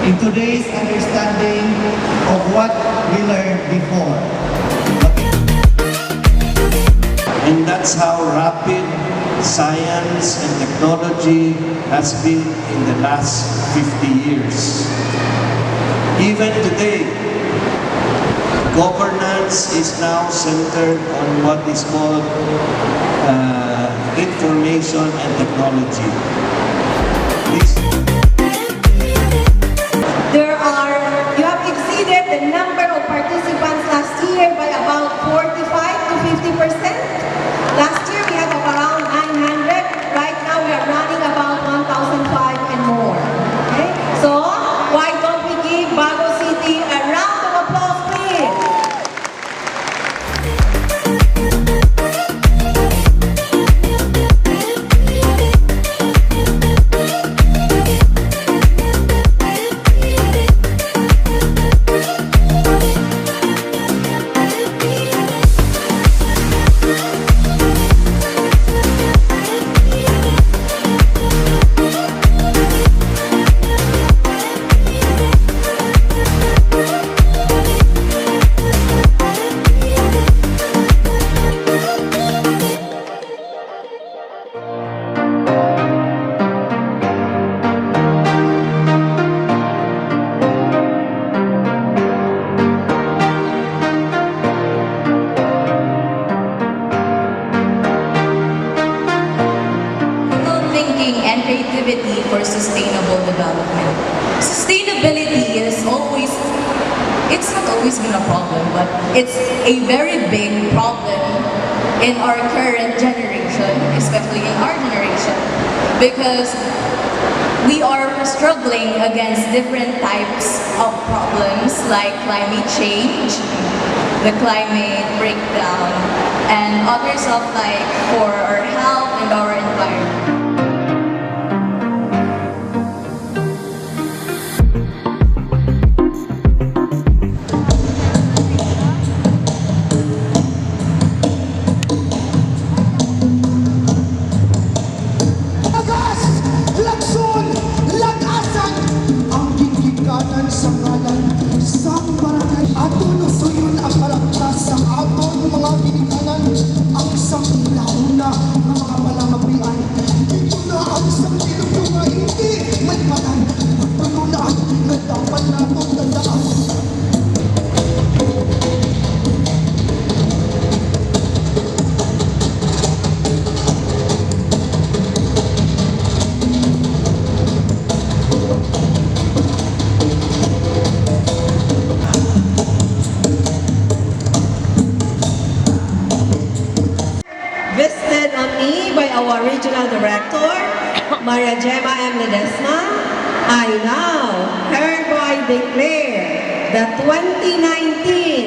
in today's understanding of what we learned before. And that's how rapid science and technology has been in the last 50 years. Even today, governance is now centered on what is called information and technology. You have exceeded the number of participants last year by about 45 to 50%. Last year we had around 900. Right now we are running about 1,005 and more. Okay? So why don't we give Bago City a round of applause, please? And creativity for sustainable development. Sustainability is always, it's not always been a problem, but it's a very big problem in our current generation, especially in our generation, because we are struggling against different types of problems like climate change, the climate breakdown, and other stuff like for our health and our environment. Visited on me by our regional director, Maria Gemma M. Ledesma, I now hereby declare the 2019